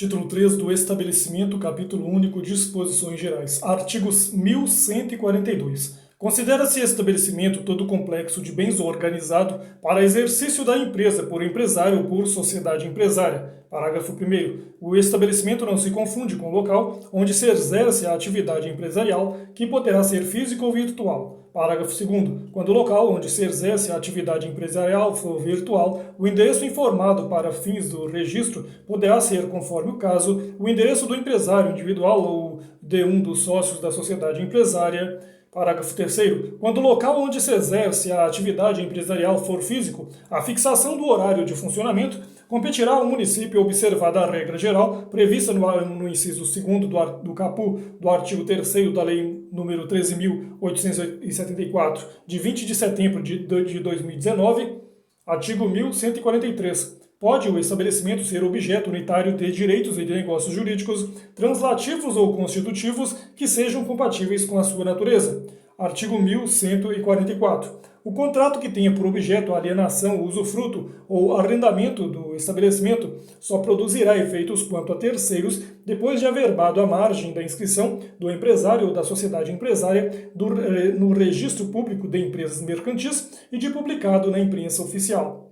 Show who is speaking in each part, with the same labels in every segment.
Speaker 1: Título 3 do Estabelecimento, capítulo único, disposições gerais. Artigos 1142. Considera-se estabelecimento todo complexo de bens organizado para exercício da empresa por empresário ou por sociedade empresária. Parágrafo 1º. O estabelecimento não se confunde com o local onde se exerce a atividade empresarial, que poderá ser físico ou virtual. Parágrafo 2º. Quando o local onde se exerce a atividade empresarial for virtual, o endereço informado para fins do registro poderá ser, conforme o caso, o endereço do empresário individual ou de um dos sócios da sociedade empresária. Parágrafo 3º. Quando o local onde se exerce a atividade empresarial for físico, a fixação do horário de funcionamento competirá ao município observada a regra geral prevista no inciso 2º do caput do artigo 3º da Lei nº 13.874, de 20 de setembro de 2019, artigo 1143. Pode o estabelecimento ser objeto unitário de direitos e de negócios jurídicos, translativos ou constitutivos, que sejam compatíveis com a sua natureza. Artigo 1144. O contrato que tenha por objeto a alienação, usufruto ou arrendamento do estabelecimento só produzirá efeitos quanto a terceiros depois de averbado à margem da inscrição do empresário ou da sociedade empresária no Registro Público de Empresas Mercantis e de publicado na imprensa oficial.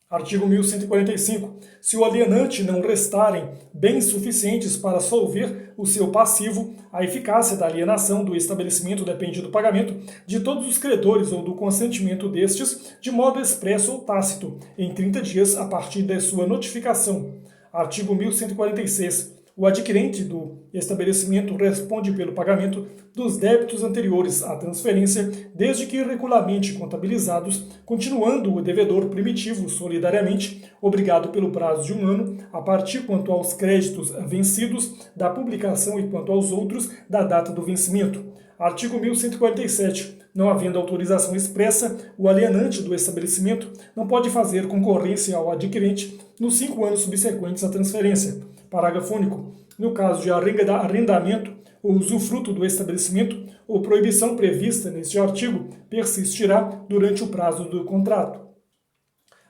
Speaker 1: Artigo 1145. Se o alienante não restarem bens suficientes para solver o seu passivo, a eficácia da alienação do estabelecimento depende do pagamento de todos os credores ou do consentimento destes, de modo expresso ou tácito, em 30 dias a partir da sua notificação. Artigo 1146. O adquirente do estabelecimento responde pelo pagamento dos débitos anteriores à transferência, desde que regularmente contabilizados, continuando o devedor primitivo solidariamente obrigado pelo prazo de 1 ano, a partir quanto aos créditos vencidos da publicação e quanto aos outros da data do vencimento. Artigo 1147. Não havendo autorização expressa, o alienante do estabelecimento não pode fazer concorrência ao adquirente nos 5 anos subsequentes à transferência. Parágrafo único. No caso de arrendamento ou usufruto do estabelecimento, ou proibição prevista neste artigo persistirá durante o prazo do contrato.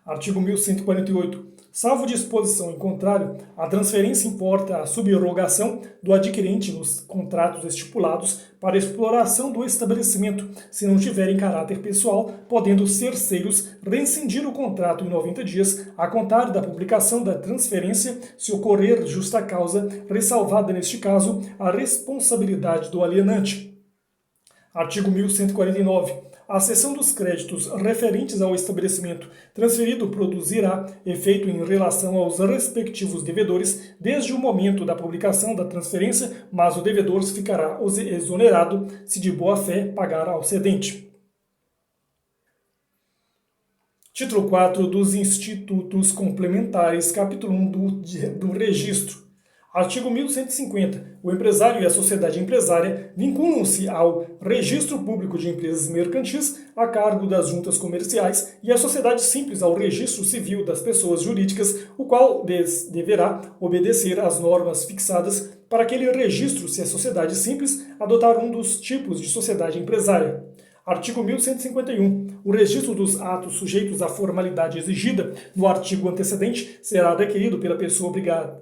Speaker 1: Artigo 1148. Salvo disposição em contrário, a transferência importa a subrogação do adquirente nos contratos estipulados para exploração do estabelecimento, se não tiverem caráter pessoal, podendo os terceiros rescindir o contrato em 90 dias, a contar da publicação da transferência, se ocorrer justa causa, ressalvada neste caso a responsabilidade do alienante. Artigo 1149. A cessão dos créditos referentes ao estabelecimento transferido produzirá efeito em relação aos respectivos devedores desde o momento da publicação da transferência, mas o devedor ficará exonerado se de boa fé pagar ao cedente. Título 4 dos Institutos Complementares, capítulo 1 do Registro. Artigo 1150. O empresário e a sociedade empresária vinculam-se ao Registro Público de Empresas Mercantis a cargo das juntas comerciais e a sociedade simples ao Registro Civil das pessoas jurídicas, o qual deverá obedecer às normas fixadas para aquele registro se a sociedade simples adotar um dos tipos de sociedade empresária. Artigo 1151. O registro dos atos sujeitos à formalidade exigida no artigo antecedente será requerido pela pessoa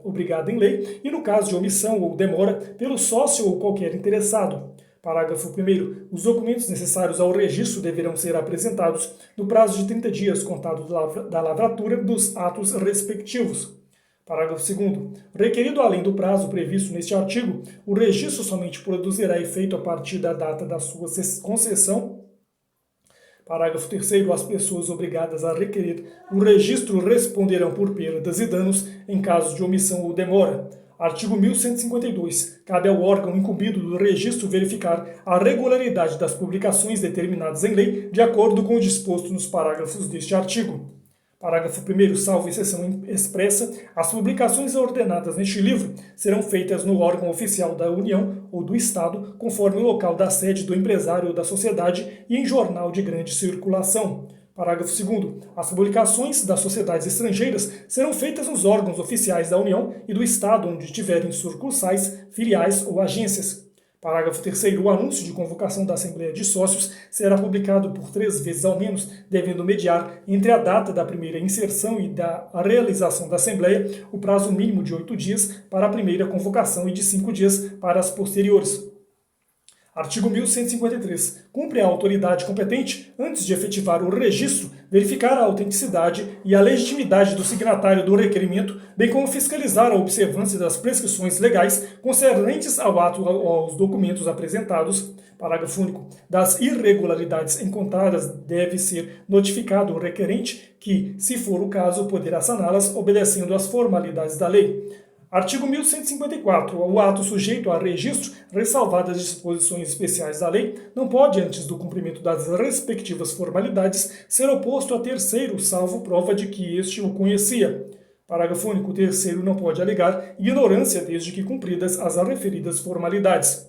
Speaker 1: obrigada em lei e, no caso de omissão ou demora, pelo sócio ou qualquer interessado. Parágrafo 1º. Os documentos necessários ao registro deverão ser apresentados no prazo de 30 dias contado da lavratura dos atos respectivos. Parágrafo 2º. Requerido além do prazo previsto neste artigo, o registro somente produzirá efeito a partir da data da sua concessão. Parágrafo 3º. As pessoas obrigadas a requerer o registro responderão por perdas e danos em caso de omissão ou demora. Artigo 1152. Cabe ao órgão incumbido do registro verificar a regularidade das publicações determinadas em lei, de acordo com o disposto nos parágrafos deste artigo. Parágrafo 1º. Salvo exceção expressa, as publicações ordenadas neste livro serão feitas no órgão oficial da União ou do Estado, conforme o local da sede do empresário ou da sociedade e em jornal de grande circulação. Parágrafo 2º. As publicações das sociedades estrangeiras serão feitas nos órgãos oficiais da União e do Estado onde tiverem sucursais, filiais ou agências. Parágrafo 3º. O anúncio de convocação da Assembleia de Sócios será publicado por 3 vezes ao menos, devendo mediar entre a data da primeira inserção e da realização da Assembleia o prazo mínimo de 8 dias para a primeira convocação e de 5 dias para as posteriores. Artigo 1153. Cumpre a autoridade competente, antes de efetivar o registro, verificar a autenticidade e a legitimidade do signatário do requerimento, bem como fiscalizar a observância das prescrições legais concernentes ao ato aos documentos apresentados. Parágrafo único. Das irregularidades encontradas deve ser notificado o requerente que, se for o caso, poderá saná-las obedecendo às formalidades da lei. Artigo 1154. O ato sujeito a registro, ressalvadas as disposições especiais da lei, não pode, antes do cumprimento das respectivas formalidades, ser oposto a terceiro, salvo prova de que este o conhecia. Parágrafo único. O terceiro não pode alegar ignorância desde que cumpridas as referidas formalidades.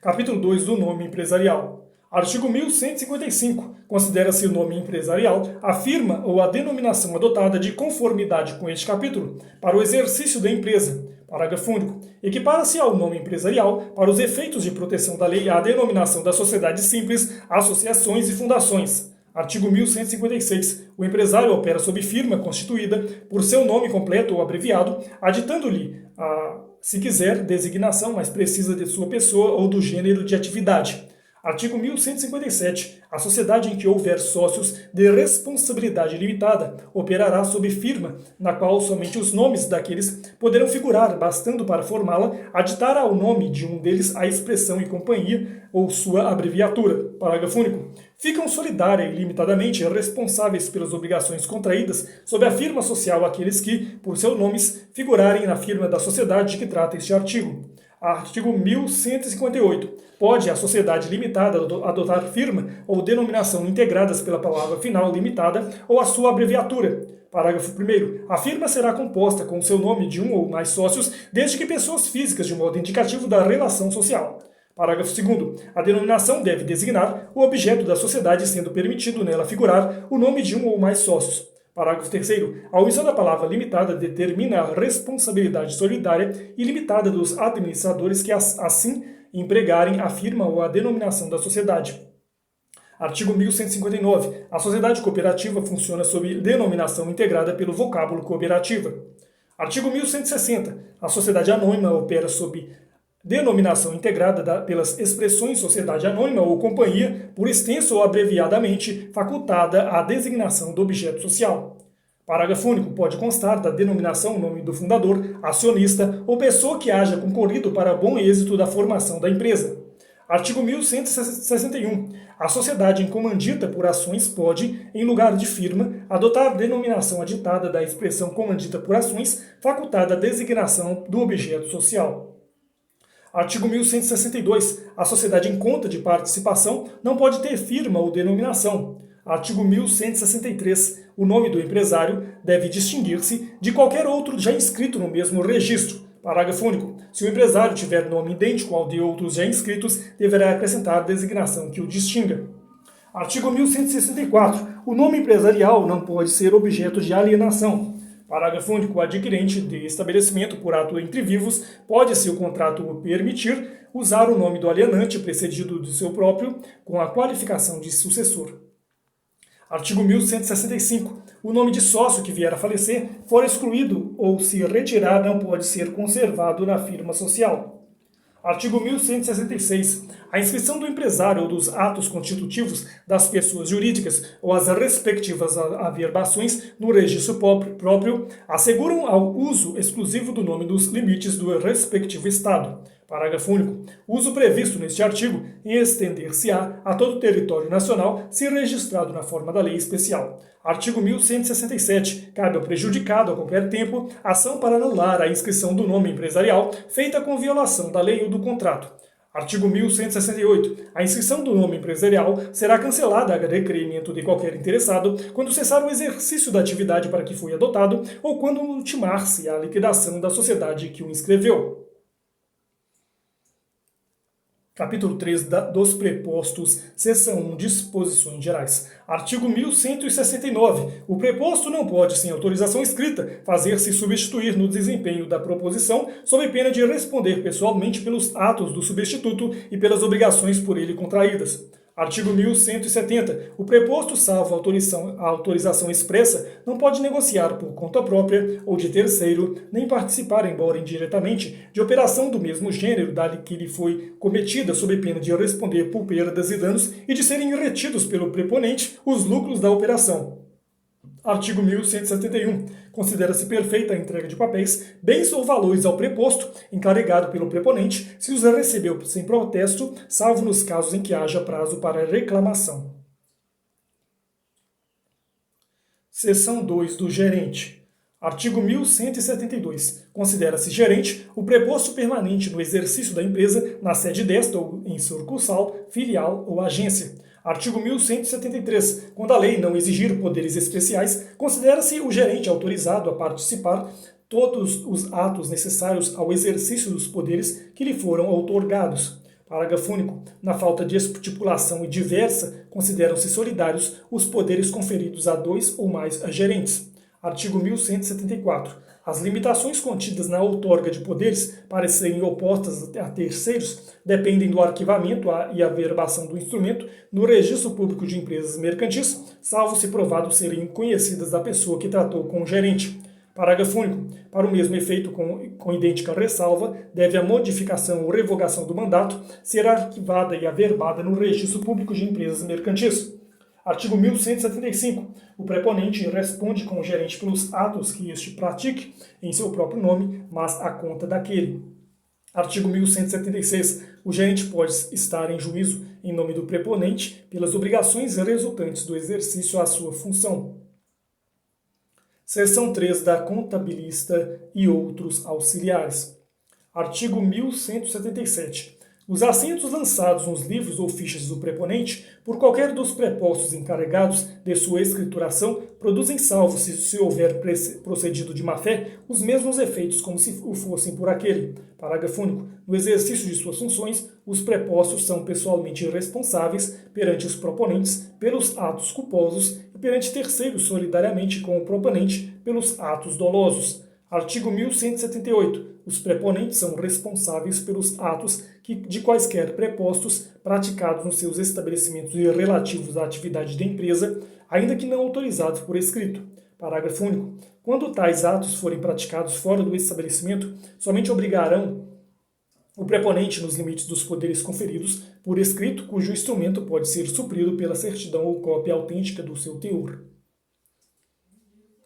Speaker 1: Capítulo 2 do nome empresarial. Artigo 1155. Considera-se o nome empresarial a firma ou a denominação adotada de conformidade com este capítulo para o exercício da empresa. Parágrafo único. Equipara-se ao nome empresarial, para os efeitos de proteção da lei, a denominação das sociedades simples, associações e fundações. Artigo 1156. O empresário opera sob firma constituída por seu nome completo ou abreviado, aditando-lhe, se quiser, designação mais precisa de sua pessoa ou do gênero de atividade. Artigo 1157. A sociedade em que houver sócios de responsabilidade limitada operará sob firma, na qual somente os nomes daqueles poderão figurar, bastando para formá-la aditar ao nome de um deles a expressão e companhia ou sua abreviatura. Parágrafo único. Ficam solidária e limitadamente responsáveis pelas obrigações contraídas sob a firma social aqueles que, por seus nomes, figurarem na firma da sociedade de que trata este artigo. Artigo 1158. Pode a sociedade limitada adotar firma ou denominação integradas pela palavra final limitada ou a sua abreviatura. Parágrafo 1º. A firma será composta com o seu nome de um ou mais sócios, desde que pessoas físicas de modo indicativo da relação social. Parágrafo 2º. A denominação deve designar o objeto da sociedade, sendo permitido nela figurar o nome de um ou mais sócios. Parágrafo 3º. A omissão da palavra limitada determina a responsabilidade solidária e limitada dos administradores que assim empregarem a firma ou a denominação da sociedade. Artigo 1159. A sociedade cooperativa funciona sob denominação integrada pelo vocábulo cooperativa. Artigo 1160. A sociedade anônima opera sob denominação integrada pelas expressões sociedade anônima ou companhia, por extenso ou abreviadamente, facultada a designação do objeto social. Parágrafo único. Pode constar da denominação o nome do fundador, acionista ou pessoa que haja concorrido para bom êxito da formação da empresa. Artigo 1161. A sociedade em comandita por ações pode, em lugar de firma, adotar denominação aditada da expressão comandita por ações, facultada a designação do objeto social. Artigo 1162. A sociedade em conta de participação não pode ter firma ou denominação. Artigo 1163. O nome do empresário deve distinguir-se de qualquer outro já inscrito no mesmo registro. Parágrafo único. Se o empresário tiver nome idêntico ao de outros já inscritos, deverá acrescentar designação que o distinga. Artigo 1164. O nome empresarial não pode ser objeto de alienação. Parágrafo único. O adquirente de estabelecimento por ato entre vivos pode, se o contrato o permitir, usar o nome do alienante precedido do seu próprio, com a qualificação de sucessor. Artigo 1165. O nome de sócio que vier a falecer, for excluído ou se retirar, não pode ser conservado na firma social. Artigo 1166. A inscrição do empresário ou dos atos constitutivos das pessoas jurídicas ou as respectivas averbações no registro próprio asseguram ao uso exclusivo do nome nos limites do respectivo Estado. Parágrafo único. O uso previsto neste artigo estender-se-á a todo o território nacional se registrado na forma da lei especial. Artigo 1167. Cabe ao prejudicado, a qualquer tempo, ação para anular a inscrição do nome empresarial feita com violação da lei ou do contrato. Artigo 1168. A inscrição do nome empresarial será cancelada a requerimento de qualquer interessado quando cessar o exercício da atividade para que foi adotado ou quando ultimar-se a liquidação da sociedade que o inscreveu. Capítulo 3 dos prepostos, seção 1, disposições gerais. Artigo 1169. O preposto não pode, sem autorização escrita, fazer-se substituir no desempenho da proposição, sob pena de responder pessoalmente pelos atos do substituto e pelas obrigações por ele contraídas. Artigo 1170. O preposto, salvo a autorização expressa, não pode negociar por conta própria ou de terceiro, nem participar, embora indiretamente, de operação do mesmo gênero, dali que lhe foi cometida sob pena de responder por perdas e danos e de serem retidos pelo preponente os lucros da operação. Artigo 1171. Considera-se perfeita a entrega de papéis, bens ou valores ao preposto, encarregado pelo preponente, se os recebeu sem protesto, salvo nos casos em que haja prazo para reclamação. Seção 2 do gerente. Artigo 1172. Considera-se gerente o preposto permanente no exercício da empresa, na sede desta ou em sucursal, filial ou agência. Artigo 1173. Quando a lei não exigir poderes especiais, considera-se o gerente autorizado a participar todos os atos necessários ao exercício dos poderes que lhe foram outorgados. Parágrafo único. Na falta de estipulação e diversa, consideram-se solidários os poderes conferidos a dois ou mais gerentes. Artigo 1174. As limitações contidas na outorga de poderes para serem opostas a terceiros dependem do arquivamento e averbação do instrumento no Registro Público de Empresas Mercantis, salvo se provado serem conhecidas da pessoa que tratou com o gerente. Parágrafo único. Para o mesmo efeito, com idêntica ressalva, deve a modificação ou revogação do mandato ser arquivada e averbada no Registro Público de Empresas Mercantis. Artigo 1175. O preponente responde com o gerente pelos atos que este pratique em seu próprio nome, mas à conta daquele. Artigo 1176. O gerente pode estar em juízo em nome do preponente pelas obrigações resultantes do exercício à sua função. Seção 3 da contabilista e outros auxiliares. Artigo 1177. Os assentos lançados nos livros ou fichas do preponente, por qualquer dos prepostos encarregados de sua escrituração, produzem, salvo se houver procedido de má-fé, os mesmos efeitos como se o fossem por aquele. Parágrafo único. No exercício de suas funções, os prepostos são pessoalmente responsáveis perante os proponentes pelos atos culposos e perante terceiros solidariamente com o proponente pelos atos dolosos. Artigo 1178. Os preponentes são responsáveis pelos atos de quaisquer prepostos praticados nos seus estabelecimentos e relativos à atividade da empresa, ainda que não autorizados por escrito. Parágrafo único. Quando tais atos forem praticados fora do estabelecimento, somente obrigarão o preponente nos limites dos poderes conferidos por escrito, cujo instrumento pode ser suprido pela certidão ou cópia autêntica do seu teor.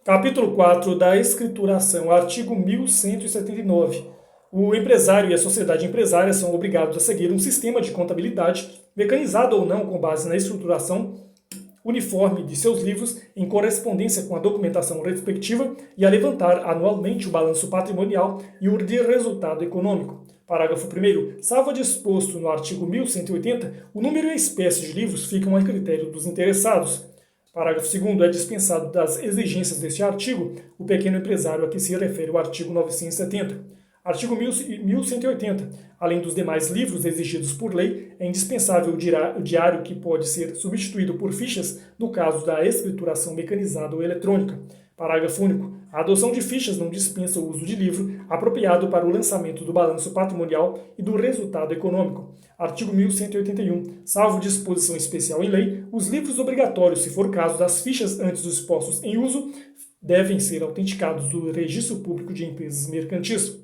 Speaker 1: Capítulo 4 da escrituração, artigo 1179. O empresário e a sociedade empresária são obrigados a seguir um sistema de contabilidade, mecanizado ou não com base na estruturação uniforme de seus livros, em correspondência com a documentação respectiva, e a levantar anualmente o balanço patrimonial e o de resultado econômico. Parágrafo 1º. Salvo disposto no artigo 1180, o número e a espécie de livros ficam a critério dos interessados. Parágrafo 2º. É dispensado das exigências deste artigo o pequeno empresário a que se refere o artigo 970. Artigo 1180. Além dos demais livros exigidos por lei, é indispensável o diário que pode ser substituído por fichas no caso da escrituração mecanizada ou eletrônica. Parágrafo único. A adoção de fichas não dispensa o uso de livro apropriado para o lançamento do balanço patrimonial e do resultado econômico. Artigo 1181. Salvo disposição especial em lei, os livros obrigatórios, se for caso das fichas antes dos postos em uso, devem ser autenticados do Registro Público de Empresas Mercantis.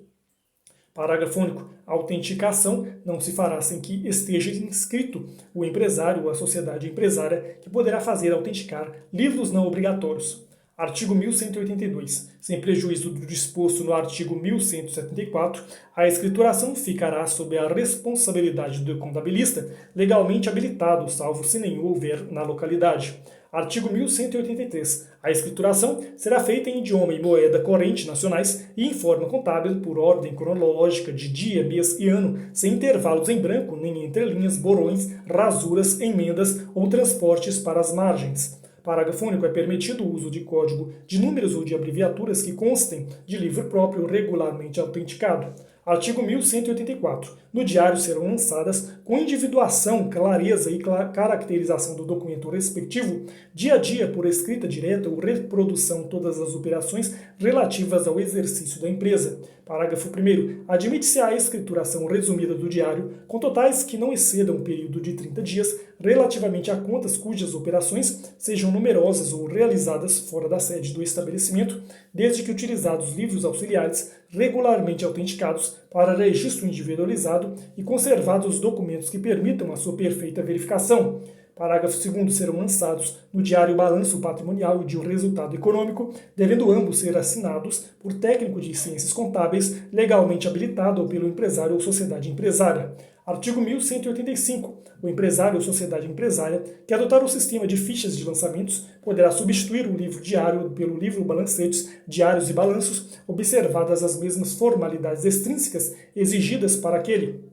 Speaker 1: Parágrafo único. A autenticação não se fará sem que esteja inscrito o empresário ou a sociedade empresária que poderá fazer autenticar livros não obrigatórios. Artigo 1182. Sem prejuízo do disposto no artigo 1174, a escrituração ficará sob a responsabilidade do contabilista legalmente habilitado, salvo se nenhum houver na localidade. Artigo 1183. A escrituração será feita em idioma e moeda corrente nacionais e em forma contábil por ordem cronológica de dia, mês e ano, sem intervalos em branco, nem entrelinhas, borrões, rasuras, emendas ou transportes para as margens. Parágrafo único. É permitido o uso de código de números ou de abreviaturas que constem de livro próprio regularmente autenticado. Artigo 1184. No diário serão lançadas, com individuação, clareza e caracterização do documento respectivo, dia a dia, por escrita direta ou reprodução, todas as operações relativas ao exercício da empresa. Parágrafo 1º. Admite-se a escrituração resumida do diário, com totais que não excedam um período de 30 dias, relativamente a contas cujas operações sejam numerosas ou realizadas fora da sede do estabelecimento, desde que utilizados livros auxiliares regularmente autenticados para registro individualizado e conservados documentos que permitam a sua perfeita verificação. Parágrafo 2º. Serão lançados no diário o balanço patrimonial e de um resultado econômico, devendo ambos ser assinados por técnico de ciências contábeis legalmente habilitado ou pelo empresário ou sociedade empresária. Artigo 1185. O empresário ou sociedade empresária que adotar o sistema de fichas de lançamentos poderá substituir o livro diário pelo livro balancetes, diários e balanços, observadas as mesmas formalidades extrínsecas exigidas para aquele.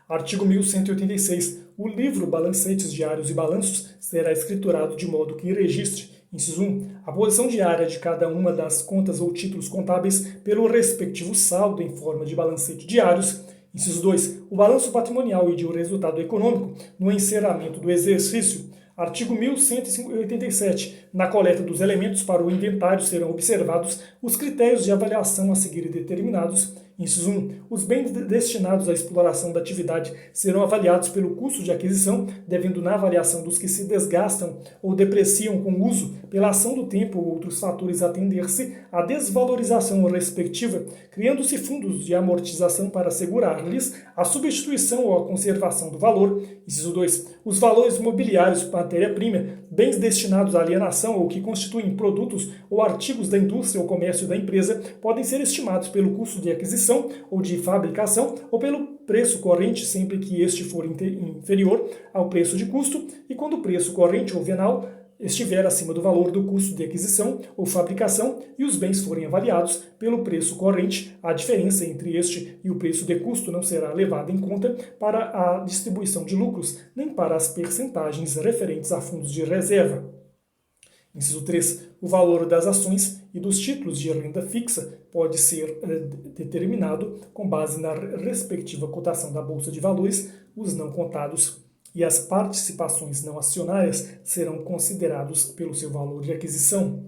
Speaker 1: Artigo 1186. O livro balancetes, diários e balanços será escriturado de modo que registre, inciso 1, a posição diária de cada uma das contas ou títulos contábeis pelo respectivo saldo em forma de balancete diários. Inciso 2. O balanço patrimonial e de um resultado econômico no encerramento do exercício. Artigo 1187. Na coleta dos elementos para o inventário serão observados os critérios de avaliação a seguir determinados. Inciso 1. Os bens destinados à exploração da atividade serão avaliados pelo custo de aquisição, devendo na avaliação dos que se desgastam ou depreciam com o uso, pela ação do tempo ou outros fatores atender-se à desvalorização respectiva, criando-se fundos de amortização para assegurar-lhes a substituição ou a conservação do valor. Inciso 2. Os valores mobiliários, matéria-prima, bens destinados à alienação ou que constituem produtos ou artigos da indústria ou comércio da empresa podem ser estimados pelo custo de aquisição ou de fabricação ou pelo preço corrente, sempre que este for inferior ao preço de custo, e quando o preço corrente ou venal estiver acima do valor do custo de aquisição ou fabricação e os bens forem avaliados pelo preço corrente, a diferença entre este e o preço de custo não será levada em conta para a distribuição de lucros, nem para as percentagens referentes a fundos de reserva. Inciso 3. O valor das ações e dos títulos de renda fixa pode ser determinado com base na respectiva cotação da Bolsa de Valores, os não contados e as participações não acionárias serão considerados pelo seu valor de aquisição.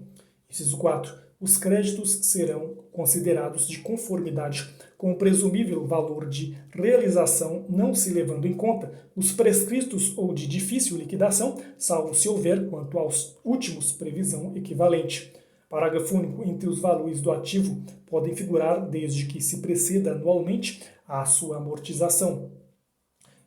Speaker 1: Inciso 4. Os créditos serão considerados de conformidade com o presumível valor de realização, não se levando em conta os prescritos ou de difícil liquidação, salvo se houver, quanto aos últimos, previsão equivalente. Parágrafo único. Entre os valores do ativo podem figurar, desde que se preceda anualmente, a sua amortização.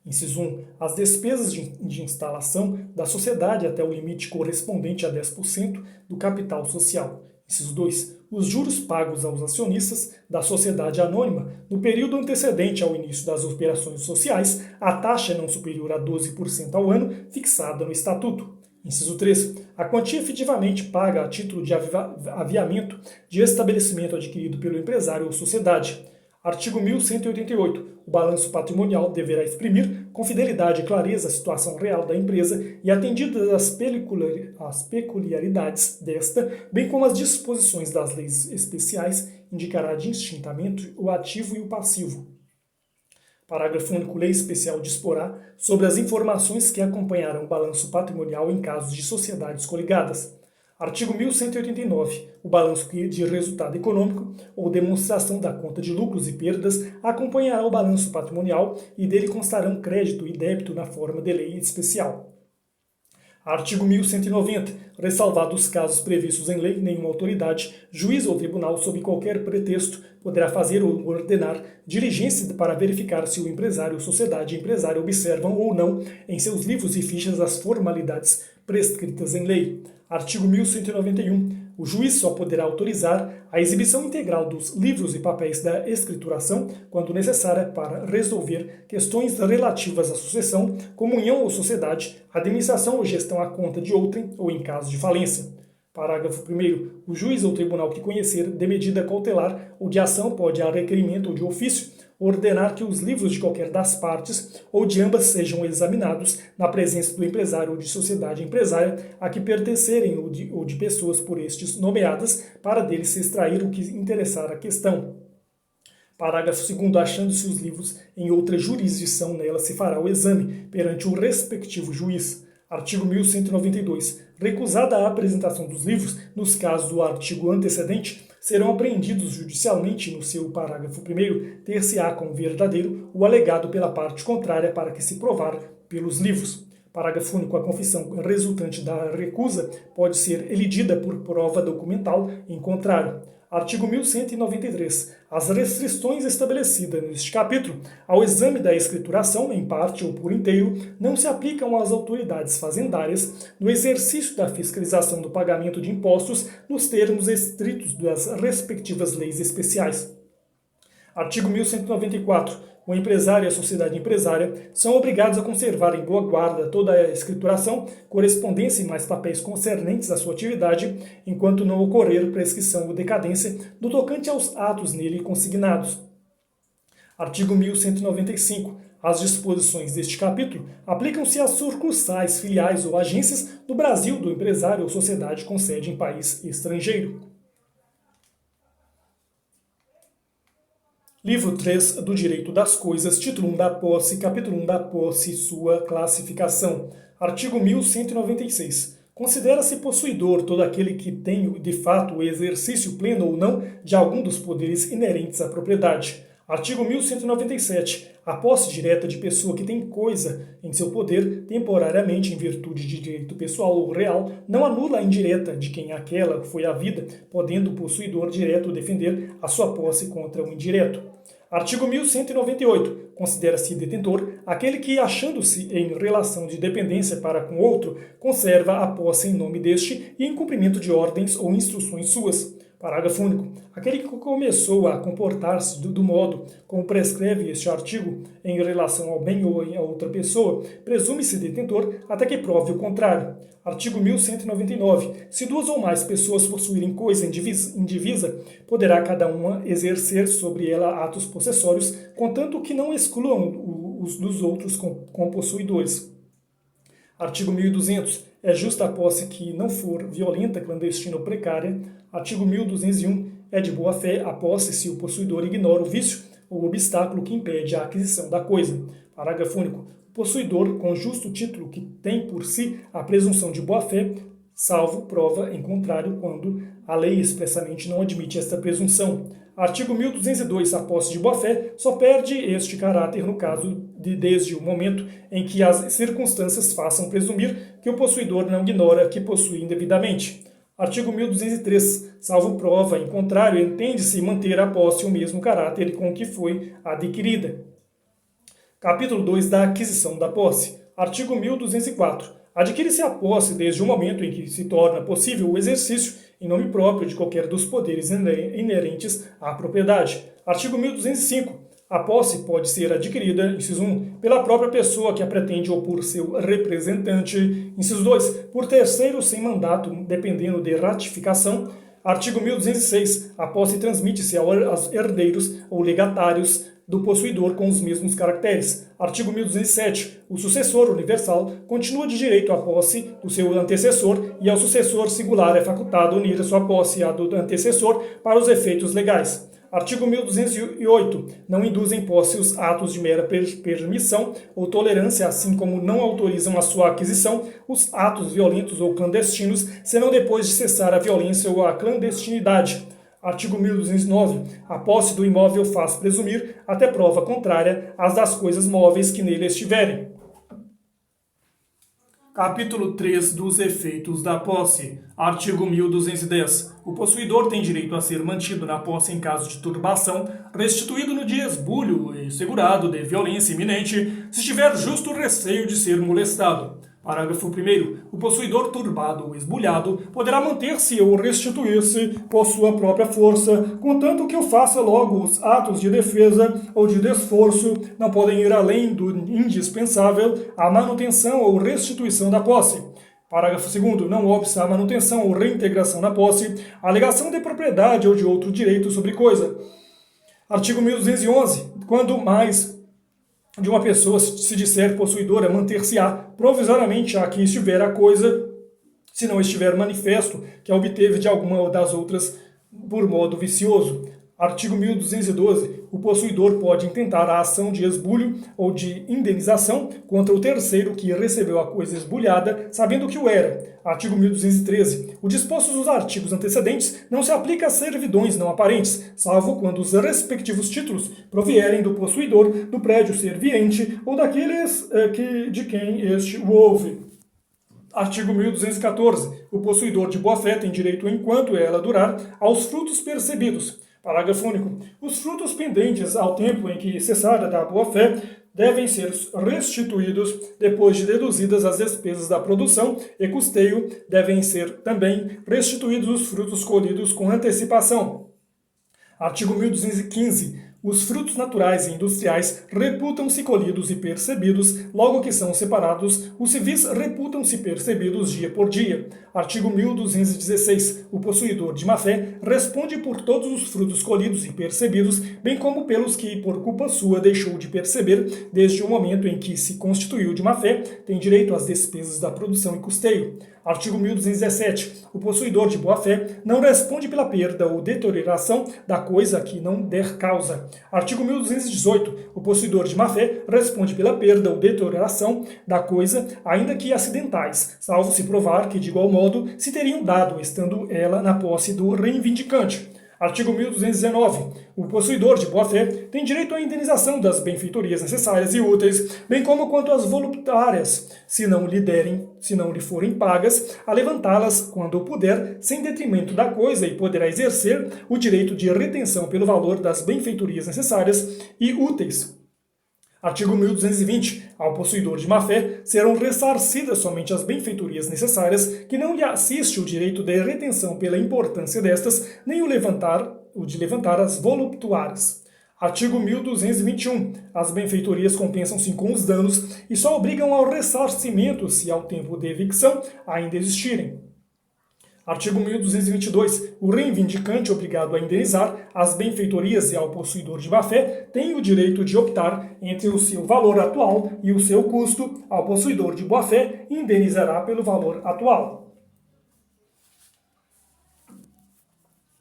Speaker 1: Inciso 1. As despesas de instalação da sociedade até o limite correspondente a 10% do capital social. Inciso 2. Os juros pagos aos acionistas da sociedade anônima no período antecedente ao início das operações sociais, a taxa não superior a 12% ao ano, fixada no Estatuto. Inciso 3. A quantia efetivamente paga a título de aviamento de estabelecimento adquirido pelo empresário ou sociedade. Artigo 1188. O balanço patrimonial deverá exprimir com fidelidade e clareza a situação real da empresa e, atendidas as peculiaridades desta, bem como as disposições das leis especiais, indicará distintamente o ativo e o passivo. Parágrafo único. Lei especial disporá sobre as informações que acompanharão o balanço patrimonial em casos de sociedades coligadas. Artigo 1189. O balanço de resultado econômico ou demonstração da conta de lucros e perdas acompanhará o balanço patrimonial e dele constarão crédito e débito na forma de lei especial. Artigo 1190. Ressalvados os casos previstos em lei, nenhuma autoridade, juiz ou tribunal, sob qualquer pretexto, poderá fazer ou ordenar diligência para verificar se o empresário ou sociedade empresária observam ou não em seus livros e fichas as formalidades prescritas em lei. Artigo 1191. O juiz só poderá autorizar a exibição integral dos livros e papéis da escrituração quando necessária para resolver questões relativas à sucessão, comunhão ou sociedade, administração ou gestão à conta de outrem ou em caso de falência. Parágrafo 1º. O juiz ou tribunal que conhecer de medida cautelar ou de ação pode, a requerimento ou de ofício, ordenar que os livros de qualquer das partes ou de ambas sejam examinados na presença do empresário ou de sociedade empresária a que pertencerem ou de pessoas por estes nomeadas, para deles se extrair o que interessar a questão. Parágrafo 2º. Achando-se os livros em outra jurisdição, nela se fará o exame perante o respectivo juiz. Artigo 1192. Recusada a apresentação dos livros, nos casos do artigo antecedente, serão apreendidos judicialmente no seu parágrafo 1º, ter-se-á como verdadeiro o alegado pela parte contrária para que se provar pelos livros. Parágrafo único. A confissão resultante da recusa pode ser elidida por prova documental em contrário. Artigo 1193. As restrições estabelecidas neste capítulo ao exame da escrituração, em parte ou por inteiro, não se aplicam às autoridades fazendárias no exercício da fiscalização do pagamento de impostos nos termos estritos das respectivas leis especiais. Artigo 1194. O empresário e a sociedade empresária são obrigados a conservar em boa guarda toda a escrituração, correspondência e mais papéis concernentes à sua atividade, enquanto não ocorrer prescrição ou decadência do tocante aos atos nele consignados. Artigo 1195. As disposições deste capítulo aplicam-se às sucursais, filiais ou agências do Brasil do empresário ou sociedade com sede em país estrangeiro. Livro 3 do Direito das Coisas, título 1 da posse, capítulo 1 da posse e sua classificação. Artigo 1196. Considera-se possuidor todo aquele que tem, de fato, o exercício pleno ou não de algum dos poderes inerentes à propriedade. Artigo 1197. A posse direta de pessoa que tem coisa em seu poder, temporariamente em virtude de direito pessoal ou real, não anula a indireta de quem aquela foi havida, podendo o possuidor direto defender a sua posse contra o indireto. Artigo 1198. Considera-se detentor aquele que, achando-se em relação de dependência para com outro, conserva a posse em nome deste e em cumprimento de ordens ou instruções suas. Parágrafo único. Aquele que começou a comportar-se do modo como prescreve este artigo em relação ao bem ou a outra pessoa, presume-se detentor até que prove o contrário. Artigo 1199. Se duas ou mais pessoas possuírem coisa indivisa, poderá cada uma exercer sobre ela atos possessórios, contanto que não excluam os dos outros compossuidores. Artigo 1200. É justa a posse que não for violenta, clandestina ou precária. Artigo 1201. É de boa-fé a posse se o possuidor ignora o vício ou obstáculo que impede a aquisição da coisa. Parágrafo único. O possuidor, com justo título que tem por si a presunção de boa-fé, salvo prova em contrário, quando a lei expressamente não admite esta presunção. Artigo 1202. A posse de boa-fé só perde este caráter no caso desde o momento em que as circunstâncias façam presumir que o possuidor não ignora que possui indevidamente. Artigo 1203. Salvo prova em contrário, entende-se manter a posse o mesmo caráter com que foi adquirida. Capítulo 2 da aquisição da posse. Artigo 1204. Adquire-se a posse desde o momento em que se torna possível o exercício em nome próprio de qualquer dos poderes inerentes à propriedade. Artigo 1205. A posse pode ser adquirida, inciso 1, pela própria pessoa que a pretende ou por seu representante, inciso 2, por terceiro sem mandato, dependendo de ratificação. Artigo 1206. A posse transmite-se aos herdeiros ou legatários do possuidor com os mesmos caracteres. Artigo 1207. O sucessor universal continua de direito à posse do seu antecessor e ao sucessor singular é facultado unir a sua posse à do antecessor para os efeitos legais. Artigo 1208. Não induzem posse os atos de mera permissão ou tolerância, assim como não autorizam a sua aquisição os atos violentos ou clandestinos, senão depois de cessar a violência ou a clandestinidade. Artigo 1209. A posse do imóvel faz presumir, até prova contrária, as das coisas móveis que nele estiverem. Capítulo 3 dos efeitos da posse. Artigo 1210. O possuidor tem direito a ser mantido na posse em caso de turbação, restituído no dia esbulho e segurado de violência iminente, se tiver justo receio de ser molestado. Parágrafo 1º. O possuidor turbado ou esbulhado poderá manter-se ou restituir-se por sua própria força, contanto que o faça logo. Os atos de defesa ou de desforço não podem ir além do indispensável à manutenção ou restituição da posse. Parágrafo 2º. Não obsta a manutenção ou reintegração na posse, a alegação de propriedade ou de outro direito sobre coisa. Artigo 1211. Quando mais de uma pessoa se disser possuidora, manter-se-á provisoriamente a que estiver a coisa, se não estiver manifesto que a obteve de alguma das outras por modo vicioso. Artigo 1212. O possuidor pode intentar a ação de esbulho ou de indenização contra o terceiro que recebeu a coisa esbulhada, sabendo que o era. Artigo 1213. O disposto dos artigos antecedentes não se aplica a servidões não aparentes, salvo quando os respectivos títulos provierem do possuidor do prédio serviente ou daqueles de quem este o ouve. Artigo 1214. O possuidor de boa-fé tem direito, enquanto ela durar, aos frutos percebidos. Parágrafo único. Os frutos pendentes ao tempo em que cessar da boa-fé devem ser restituídos depois de deduzidas as despesas da produção e custeio, devem ser também restituídos os frutos colhidos com antecipação. Artigo 1215. Os frutos naturais e industriais reputam-se colhidos e percebidos, logo que são separados, os civis reputam-se percebidos dia por dia. Artigo 1216. O possuidor de má-fé responde por todos os frutos colhidos e percebidos, bem como pelos que, por culpa sua, deixou de perceber, desde o momento em que se constituiu de má-fé, tem direito às despesas da produção e custeio. Artigo 1217. O possuidor de boa-fé não responde pela perda ou deterioração da coisa que não der causa. Artigo 1218. O possuidor de má-fé responde pela perda ou deterioração da coisa, ainda que acidentais, salvo se provar que, de igual modo, se teriam dado, estando ela na posse do reivindicante. Artigo 1219. O possuidor de boa-fé tem direito à indenização das benfeitorias necessárias e úteis, bem como quanto às voluntárias, se não lhe forem pagas, a levantá-las quando puder, sem detrimento da coisa, e poderá exercer o direito de retenção pelo valor das benfeitorias necessárias e úteis. Artigo 1220. Ao possuidor de má-fé serão ressarcidas somente as benfeitorias necessárias, que não lhe assiste o direito de retenção pela importância destas, nem o de levantar as voluptuárias. Artigo 1221. As benfeitorias compensam-se com os danos e só obrigam ao ressarcimento se ao tempo de evicção ainda existirem. Artigo 1222. O reivindicante obrigado a indenizar as benfeitorias e ao possuidor de má-fé tem o direito de optar entre o seu valor atual e o seu custo. Ao possuidor de boa-fé indenizará pelo valor atual.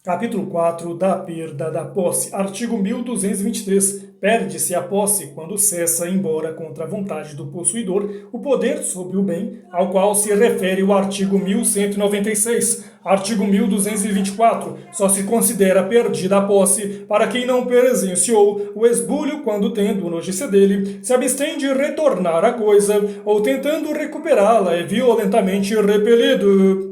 Speaker 1: Capítulo 4 da perda da posse. Artigo 1223. Perde-se a posse quando cessa, embora contra a vontade do possuidor, o poder sobre o bem, ao qual se refere o artigo 1196. Artigo 1224. Só se considera perdida a posse para quem não presenciou o esbulho quando, tendo notícia dele, se abstém de retornar a coisa ou tentando recuperá-la é violentamente repelido.